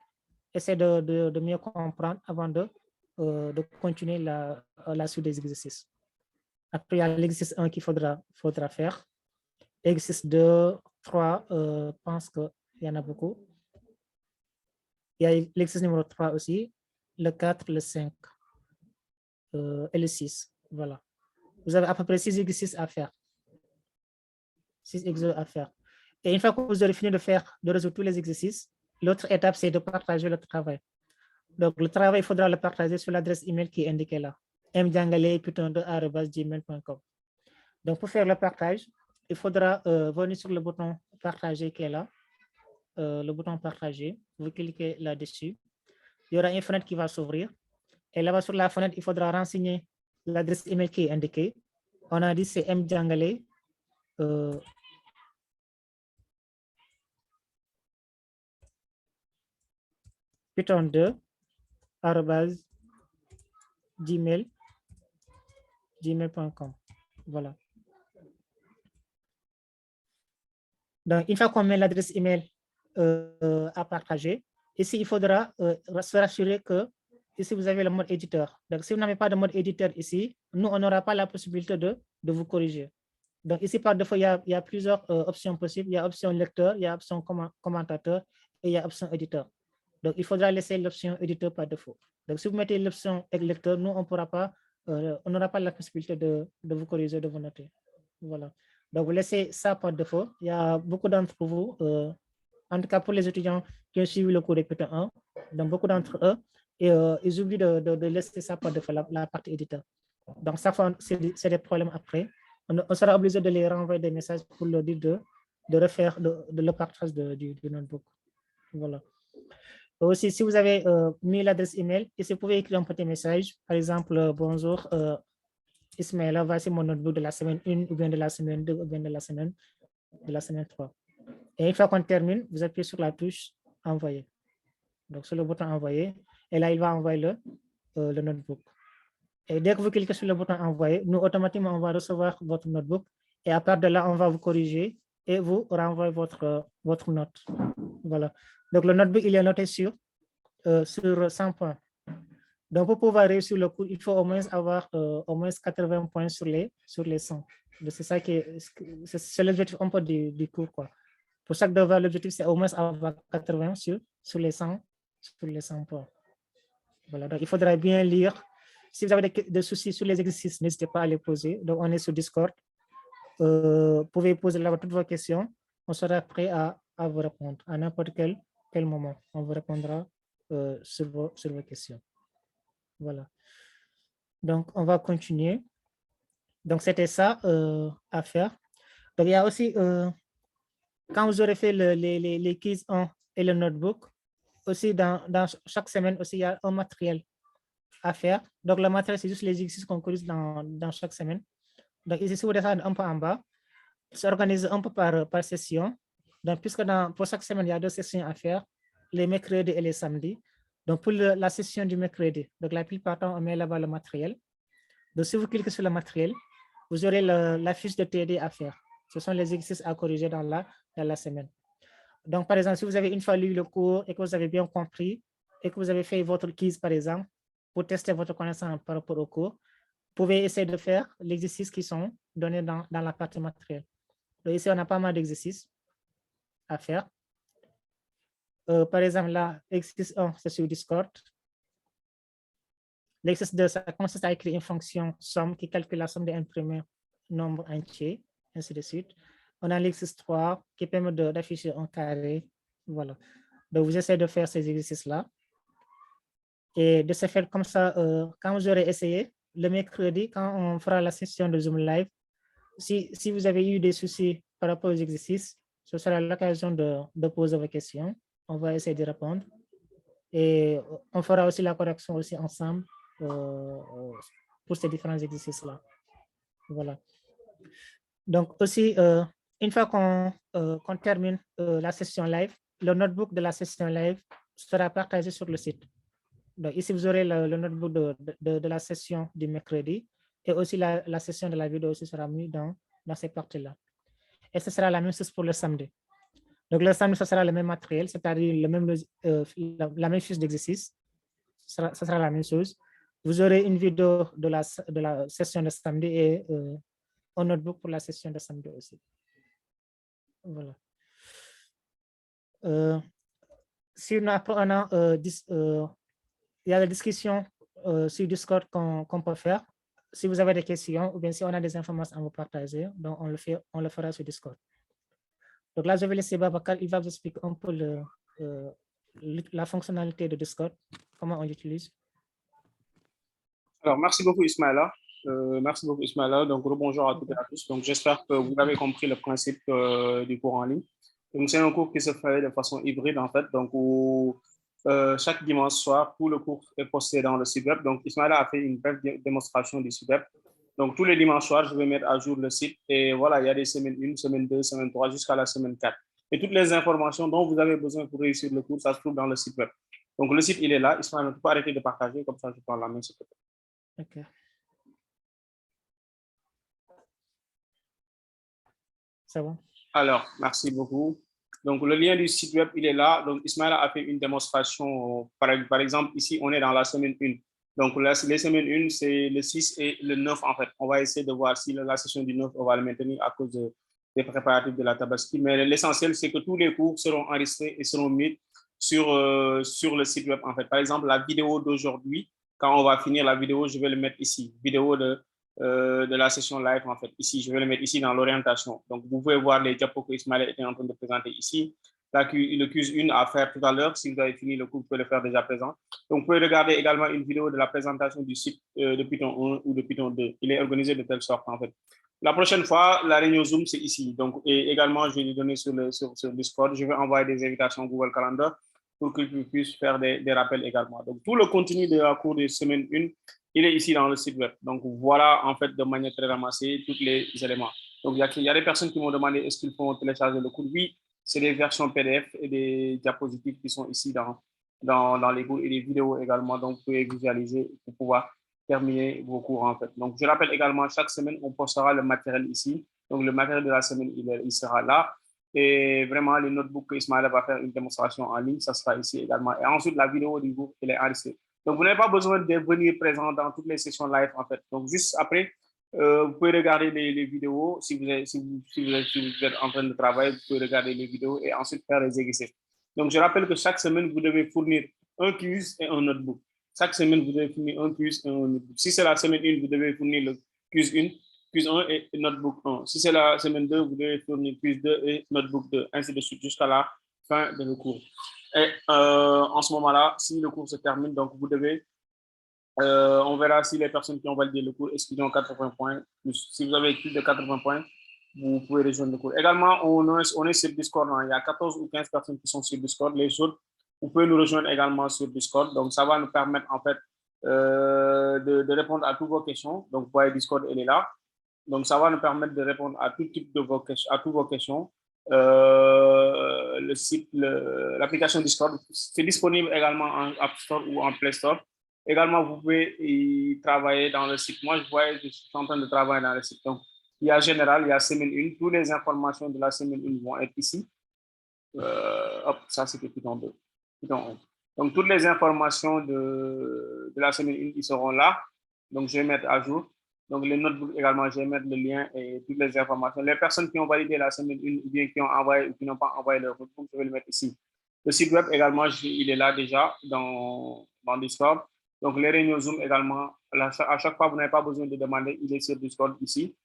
essayer de mieux comprendre avant de continuer la suite des exercices. Après, il y a l'exercice 1 qu'il faudra faire. Exercice 2, 3, je pense qu'il y en a beaucoup. Il y a l'exercice numéro 3 aussi, le 4, le 5 et le 6. Voilà. Vous avez à peu près 6 exercices à faire. 6 exercices à faire. Et une fois que vous aurez fini de résoudre tous les exercices, l'autre étape, c'est de partager le travail. Donc, le travail, il faudra le partager sur l'adresse email qui est indiquée là, mdiangale.python2@gmail.com. Donc, pour faire le partage, il faudra venir sur le bouton partager qui est là, le bouton partager. Vous cliquez là-dessus. Il y aura une fenêtre qui va s'ouvrir. Et là-bas, sur la fenêtre, il faudra renseigner l'adresse email qui est indiquée. On a dit c'est mdiangale. python2@gmail.com. Voilà. Donc, une fois qu'on met l'adresse email à partager, ici, il faudra se rassurer que ici, vous avez le mode éditeur. Donc, si vous n'avez pas de mode éditeur ici, nous, on n'aura pas la possibilité de vous corriger. Donc, ici, par défaut, il y a plusieurs options possibles. Il y a option lecteur, il y a option commentateur et il y a option éditeur. Donc, il faudra laisser l'option éditeur par défaut. Donc, si vous mettez l'option lecteur, nous, on n'aura pas la possibilité de vous corriger, de vous noter. Voilà. Donc, vous laissez ça par défaut. Il y a beaucoup d'entre vous, en tout cas pour les étudiants qui ont suivi le cours de Python 1, donc beaucoup d'entre eux, ils oublient de laisser ça par défaut, la partie éditeur. Donc, ça, c'est des problèmes après. On sera obligé de les renvoyer des messages pour leur dire de refaire le partage du notebook. Voilà. Aussi, si vous avez mis l'adresse email, vous pouvez écrire un petit message. Par exemple, bonjour, Ismaël, voici mon notebook de la semaine 1, ou bien de la semaine 2, ou bien de la semaine 3. Et une fois qu'on termine, vous appuyez sur la touche envoyer. Donc, sur le bouton envoyer, et là, il va envoyer le notebook. Et dès que vous cliquez sur le bouton envoyer, nous, automatiquement, on va recevoir votre notebook. Et à partir de là, on va vous corriger et vous renvoyer votre note. Voilà. Donc, le notebook, il est noté sur 100 points. Donc, pour pouvoir réussir le cours, il faut au moins avoir au moins 80 points sur les 100. C'est ça c'est l'objectif un peu du cours, quoi. Pour chaque devoir, l'objectif, c'est au moins avoir 80 sur les 100 points. Voilà. Donc, il faudra bien lire. Si vous avez des soucis sur les exercices, n'hésitez pas à les poser. Donc, on est sur Discord. Vous pouvez poser là toutes vos questions. On sera prêt à vous répondre à n'importe quel moment. On vous répondra sur vos questions. Voilà. Donc, on va continuer. Donc, c'était ça à faire. Donc, il y a aussi, quand vous aurez fait les quiz 1 et le notebook, aussi dans chaque semaine, aussi, il y a un matériel à faire. Donc, le matériel, c'est juste les exercices qu'on corrige dans chaque semaine. Donc, ici, si vous descendez un peu en bas, c'est organisé un peu par session. Donc, puisque pour chaque semaine, il y a 2 sessions à faire, les mercredis et les samedis. Donc, pour la session du mercredi, donc la plupart du temps, on met là-bas le matériel. Donc, si vous cliquez sur le matériel, vous aurez la fiche de TD à faire. Ce sont les exercices à corriger dans la semaine. Donc, par exemple, si vous avez une fois lu le cours et que vous avez bien compris et que vous avez fait votre quiz, par exemple, pour tester votre connaissance par rapport au cours, vous pouvez essayer de faire les exercices qui sont donnés dans la partie matérielle. Donc, ici, on a pas mal d'exercices à faire. Par exemple, là, l'exercice 1, c'est sur Discord. L'exercice 2, ça consiste à écrire une fonction somme qui calcule la somme des imprimés nombres entiers, ainsi de suite. On a l'exercice 3 qui permet d'afficher un carré. Voilà. Donc, vous essayez de faire ces exercices-là. Et de se faire comme ça, quand vous aurez essayé, le mercredi, quand on fera la session de Zoom Live, si vous avez eu des soucis par rapport aux exercices, ce sera l'occasion de poser vos questions. On va essayer de répondre. Et on fera aussi la correction aussi ensemble pour ces différents exercices-là. Voilà. Donc aussi, une fois qu'on termine la session live, le notebook de la session live sera partagé sur le site. Donc ici, vous aurez le notebook de la session du mercredi et aussi la session de la vidéo aussi sera mise dans ces parties-là. Et ce sera la même chose pour le samedi. Donc le samedi, ce sera le même matériel, c'est-à-dire la même fiche d'exercice. Ce sera la même chose. Vous aurez une vidéo de la session de samedi et un notebook pour la session de samedi aussi. Voilà. Sinon, après, il y a la discussion sur Discord qu'on peut faire. Si vous avez des questions ou bien si on a des informations à vous partager, donc on le fera sur Discord. Donc là, je vais laisser Babacar, il va vous expliquer un peu la fonctionnalité de Discord, comment on l'utilise. Alors, merci beaucoup Ismaïla. Donc, rebonjour à toutes et à tous. Donc, j'espère que vous avez compris le principe du cours en ligne. Donc, c'est un cours qui se fait de façon hybride, en fait. Donc, où chaque dimanche soir, tout le cours est posté dans le site web. Donc, Ismaïla a fait une brève démonstration du site web. Donc, tous les dimanches soirs, je vais mettre à jour le site. Et voilà, il y a des semaines 1, semaine 2, semaine 3, jusqu'à la semaine 4. Et toutes les informations dont vous avez besoin pour réussir le cours, ça se trouve dans le site web. Donc, le site, il est là. Ismaïla, tu peux arrêter de partager. Comme ça, je prends la main, s'il te plaît. OK. C'est bon. Alors, merci beaucoup. Donc, le lien du site web, il est là. Donc, Ismaïla a fait une démonstration. Par exemple, ici, on est dans la semaine 1. Donc, les semaines 1, c'est le 6 et le 9, en fait. On va essayer de voir si la session du 9, on va le maintenir à cause des préparatifs de la Tabaski. Mais l'essentiel, c'est que tous les cours seront enregistrés et seront mis sur le site web, en fait. Par exemple, la vidéo d'aujourd'hui, quand on va finir la vidéo, je vais le mettre ici. Vidéo de la session live, en fait. Ici, je vais le mettre ici dans l'orientation. Donc, vous pouvez voir les diapos que Ismaël était en train de présenter ici. Le quiz 1 à faire tout à l'heure. Si vous avez fini le cours, vous pouvez le faire déjà présent. Donc, vous pouvez regarder également une vidéo de la présentation du site de Python 1 ou de Python 2. Il est organisé de telle sorte, en fait. La prochaine fois, la réunion Zoom, c'est ici. Donc, et également, je vais lui donner sur Discord. Je vais envoyer des invitations Google Calendar pour que je puisse faire des rappels également. Donc, tout le contenu de la cours de semaine 1, il est ici dans le site web. Donc, voilà, en fait, de manière très ramassée, tous les éléments. Donc, il y a des personnes qui m'ont demandé est-ce qu'ils font télécharger le cours. Oui, c'est des versions PDF et des diapositives qui sont ici dans les cours et des vidéos également. Donc, vous pouvez visualiser pour pouvoir terminer vos cours, en fait. Donc, je rappelle également, chaque semaine, on postera le matériel ici. Donc, le matériel de la semaine, il sera là. Et vraiment, le notebook que Ismaël va faire une démonstration en ligne, ça sera ici également. Et ensuite, la vidéo du cours, elle est enregistrée. Donc, vous n'avez pas besoin de venir présent dans toutes les sessions live, en fait. Donc, juste après, vous pouvez regarder les vidéos. Si vous êtes en train de travailler, vous pouvez regarder les vidéos et ensuite faire les exercices. Donc, je rappelle que chaque semaine, vous devez fournir un quiz et un notebook. Chaque semaine, vous devez fournir un quiz et un notebook. Si c'est la semaine 1, vous devez fournir le quiz 1, quiz 1 et notebook 1. Si c'est la semaine 2, vous devez fournir quiz 2 et notebook 2, ainsi de suite, jusqu'à la fin de le cours. Et en ce moment-là, si le cours se termine, donc vous devez, on verra si les personnes qui ont validé le cours, est-ce qu'ils ont 80 points. Si vous avez plus de 80 points, vous pouvez rejoindre le cours. Également, on est sur Discord. Hein. Il y a 14 ou 15 personnes qui sont sur Discord. Les autres, vous pouvez nous rejoindre également sur Discord. Donc, ça va nous permettre, en fait, de répondre à toutes vos questions. Donc, vous voyez, Discord, elle est là. Donc, ça va nous permettre de répondre à tout type de vos questions, à toutes vos questions. le site, l'application Discord. C'est disponible également en App Store ou en Play Store. Également, vous pouvez y travailler dans le site. Moi, je suis en train de travailler dans le site. Donc, il y a Général, il y a Semaine 1. Toutes les informations de la Semaine 1 vont être ici. Hop, ça, c'était Python 2. Python 1. Donc, toutes les informations de la Semaine 1, ils seront là. Donc, je vais mettre à jour. Donc, les notebooks également, je vais mettre le lien et toutes les informations. Les personnes qui ont validé la Semaine 1 ou bien qui ont envoyé ou qui n'ont pas envoyé leur notebook, je vais le mettre ici. Le site web également, il est là déjà dans Discord. Donc, les réunions Zoom également, à chaque fois, vous n'avez pas besoin de demander, il est sur Discord ici.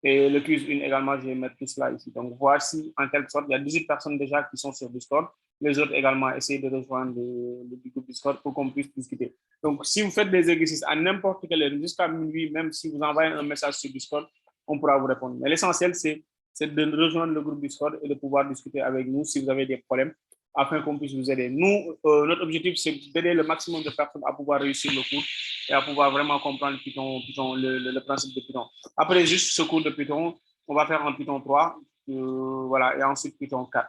Et le quiz 1 également, je vais mettre tout cela ici. Donc, voici en quelque sorte, il y a 18 personnes déjà qui sont sur Discord. Les autres également essayent de rejoindre le groupe Discord pour qu'on puisse discuter. Donc, si vous faites des exercices à n'importe quelle heure, jusqu'à minuit, même si vous envoyez un message sur Discord, on pourra vous répondre. Mais l'essentiel, c'est de rejoindre le groupe Discord et de pouvoir discuter avec nous si vous avez des problèmes afin qu'on puisse vous aider. Nous, notre objectif, c'est d'aider le maximum de personnes à pouvoir réussir le cours et à pouvoir vraiment comprendre Python, le principe de Python. Après juste ce cours de Python, on va faire un Python 3, voilà, et ensuite Python 4.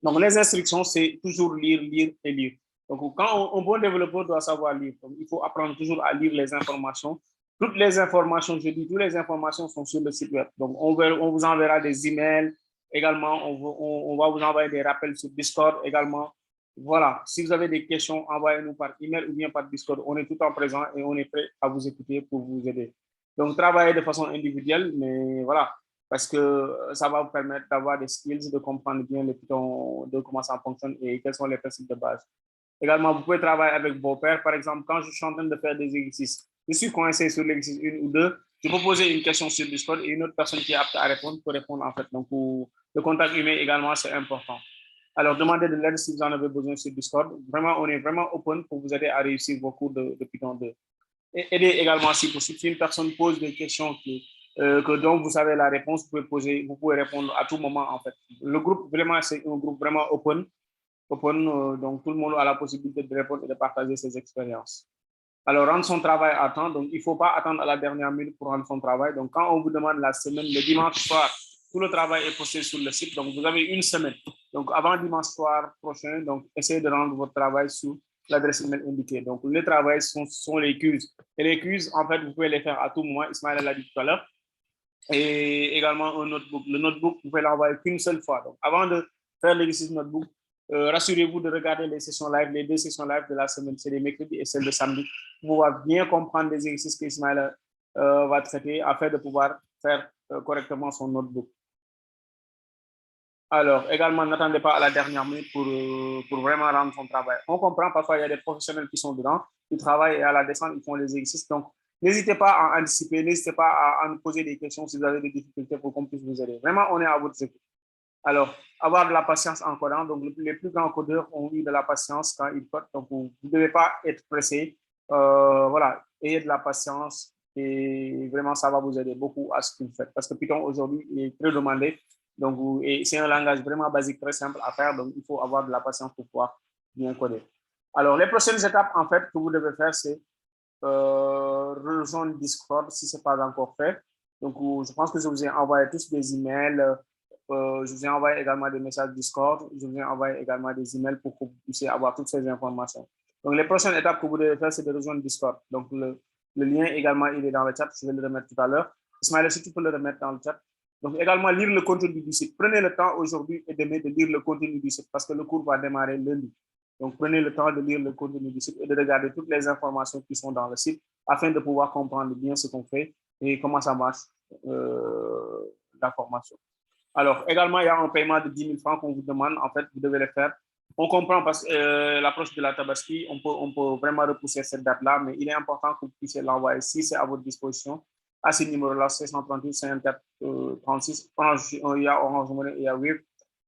Donc, les instructions, c'est toujours lire, lire et lire. Donc, quand un bon développeur doit savoir lire, donc, il faut apprendre toujours à lire les informations. Toutes les informations, je dis, toutes les informations sont sur le site web. Donc, on vous enverra des emails. Également, on va vous envoyer des rappels sur Discord également. Voilà, si vous avez des questions, envoyez-nous par email ou bien par Discord. On est tout en présent et on est prêt à vous écouter pour vous aider. Donc, travaillez de façon individuelle, mais voilà, parce que ça va vous permettre d'avoir des skills, de comprendre bien le Python, de comment ça fonctionne et quels sont les principes de base. Également, vous pouvez travailler avec vos pairs. Par exemple, quand je suis en train de faire des exercices, je suis coincé sur l'exercice 1 ou 2, je peux poser une question sur Discord et une autre personne qui est apte à répondre peut répondre en fait. Donc, le contact humain également, c'est important. Alors, demandez de l'aide si vous en avez besoin sur Discord. Vraiment, on est vraiment open pour vous aider à réussir vos cours de Python 2. Et aider également si possible. Si une personne pose des questions dont vous savez la réponse, vous pouvez répondre à tout moment en fait. Le groupe, vraiment, c'est un groupe vraiment open, donc tout le monde a la possibilité de répondre et de partager ses expériences. Alors, rendre son travail à temps, donc il ne faut pas attendre à la dernière minute pour rendre son travail. Donc, quand on vous demande la semaine, le dimanche soir, tout le travail est posté sur le site. Donc, vous avez une semaine. Donc, avant dimanche soir prochain, donc essayez de rendre votre travail sur l'adresse email indiquée. Donc, les travaux sont les quiz. Et les quiz, en fait, vous pouvez les faire à tout moment. Ismaël l'a dit tout à l'heure. Et également un notebook. Le notebook, vous pouvez l'envoyer qu'une seule fois. Donc, avant de faire l'exercice notebook, rassurez-vous de regarder les sessions live, les 2 sessions live de la semaine, c'est les mercredis et celle de samedi, pour pouvoir bien comprendre les exercices qu'Ismaël va traiter afin de pouvoir faire correctement son notebook. Alors, également, n'attendez pas à la dernière minute pour vraiment rendre son travail. On comprend, parfois, il y a des professionnels qui sont dedans, qui travaillent et à la descente, ils font les exercices. Donc, n'hésitez pas à anticiper, n'hésitez pas à nous poser des questions si vous avez des difficultés pour qu'on puisse vous aider. Vraiment, on est à votre écoute. Alors, avoir de la patience en codant. Donc, les plus grands codeurs ont eu de la patience quand ils codent. Donc, vous ne devez pas être pressé. Voilà, ayez de la patience et vraiment, ça va vous aider beaucoup à ce que vous faites. Parce que Python, aujourd'hui, est très demandé. Donc, c'est un langage vraiment basique, très simple à faire. Donc, il faut avoir de la patience pour pouvoir bien coder. Alors, les prochaines étapes, en fait, que vous devez faire, c'est rejoindre Discord si ce n'est pas encore fait. Donc, je pense que je vous ai envoyé tous des emails. Je vous ai envoyé également des messages Discord. Je vous ai envoyé également des emails pour que vous puissiez avoir toutes ces informations. Donc, les prochaines étapes que vous devez faire, c'est de rejoindre Discord. Donc, le lien également, il est dans le chat. Je vais le remettre tout à l'heure. Ismaël, si tu peux le remettre dans le chat. Donc, également, lire le contenu du site. Prenez le temps aujourd'hui et demain de lire le contenu du site parce que le cours va démarrer lundi. Donc, prenez le temps de lire le contenu du site et de regarder toutes les informations qui sont dans le site afin de pouvoir comprendre bien ce qu'on fait et comment ça marche la formation. Alors, également, il y a un paiement de 10 000 francs qu'on vous demande. En fait, vous devez le faire. On comprend parce que l'approche de la Tabaski, on peut vraiment repousser cette date-là, mais il est important que vous puissiez l'envoyer si c'est à votre disposition. À ce numéro-là, 638 54 36. Il y a Orange Money et il y a Wave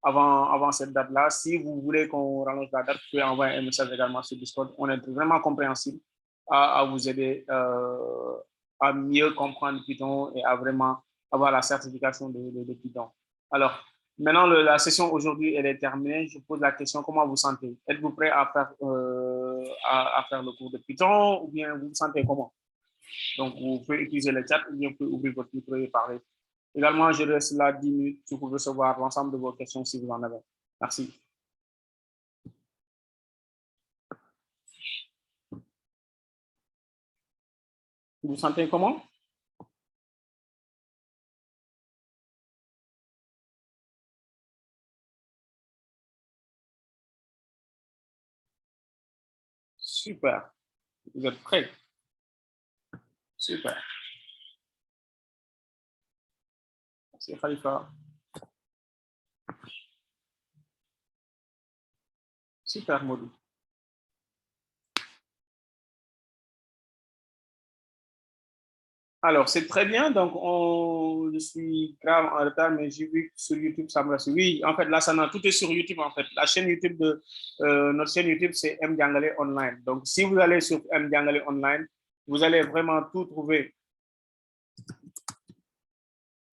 avant cette date-là. Si vous voulez qu'on rallonge la date, vous pouvez envoyer un message également sur Discord. On est vraiment compréhensible à vous aider à mieux comprendre Python et à vraiment avoir la certification de Python. Alors, maintenant, la session aujourd'hui, elle est terminée. Je pose la question, comment vous sentez? Êtes-vous prêt à faire le cours de Python ou bien vous vous sentez comment? Donc, vous pouvez utiliser le chat ou bien vous pouvez ouvrir votre micro et parler. Également, je reste là 10 minutes pour recevoir l'ensemble de vos questions si vous en avez. Merci. Vous vous sentez comment? Super. Vous êtes prêts? Super. Merci, Khalifa. Super, Modou. Alors, c'est très bien. Donc, je suis grave en retard, mais j'ai vu que sur YouTube, ça me rassure. Oui, en fait, là, tout est sur YouTube, en fait. La chaîne YouTube notre chaîne YouTube, c'est M. Diangalé Online. Donc, si vous allez sur M. Diangalé Online, vous allez vraiment tout trouver.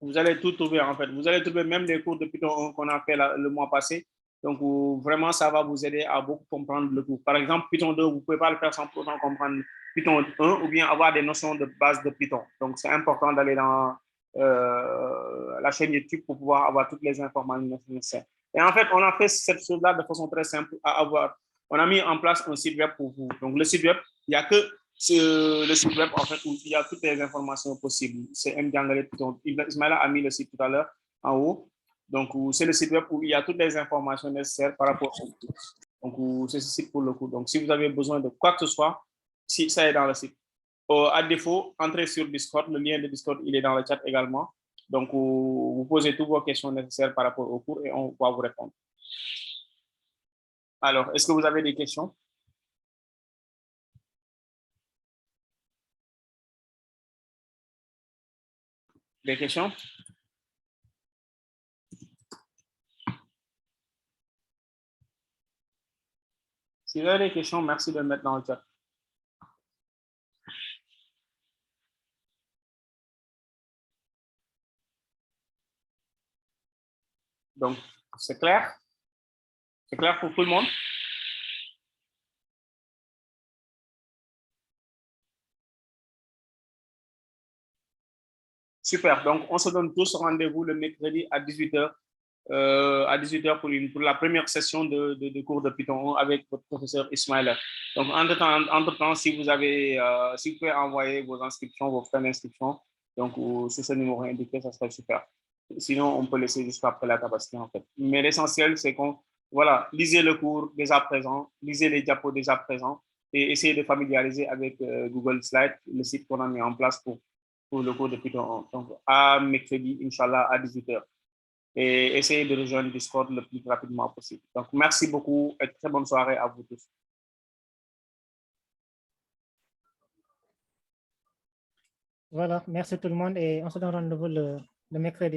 Vous allez tout trouver, en fait. Vous allez trouver même les cours de Python qu'on a fait le mois passé. Donc, vraiment, ça va vous aider à beaucoup comprendre le cours. Par exemple, Python 2, vous ne pouvez pas le faire sans pour autant comprendre Python 1 ou bien avoir des notions de base de Python. Donc, c'est important d'aller dans la chaîne YouTube pour pouvoir avoir toutes les informations nécessaires. Et en fait, on a fait cette chose-là de façon très simple à avoir. On a mis en place un site web pour vous. Donc, le site web, il n'y a que le site web, en fait, où il y a toutes les informations possibles. C'est Mdiangalé Python. Ismaïla a mis le site tout à l'heure en haut. Donc, c'est le site web où il y a toutes les informations nécessaires par rapport au cours. Donc, c'est ce site pour le coup. Donc, si vous avez besoin de quoi que ce soit, si ça est dans le site. À défaut, entrez sur Discord. Le lien de Discord, il est dans le chat également. Donc, vous posez toutes vos questions nécessaires par rapport au cours et on va vous répondre. Alors, est-ce que vous avez des questions? Des questions? Si vous avez des questions, merci de le mettre dans le chat. Donc, c'est clair? C'est clair pour tout le monde? Super. Donc, on se donne tous rendez-vous le mercredi à 18h. À 18h pour la première session de cours de Python avec votre professeur Ismaël. Donc, entre-temps, si vous pouvez envoyer vos inscriptions, vos frais d'inscription, donc sur ce numéro indiqué, ça serait super. Sinon, on peut laisser jusqu'après la capacité, en fait. Mais l'essentiel, c'est voilà, lisez le cours dès à présent, lisez les diapos dès à présent et essayez de familiariser avec Google Slides, le site qu'on a mis en place pour le cours de Python. Donc, à mercredi, Inch'Allah, à 18h. Et essayez de rejoindre Discord le plus rapidement possible. Donc, merci beaucoup et très bonne soirée à vous tous. Voilà, merci tout le monde et on se donne rendez-vous le mercredi.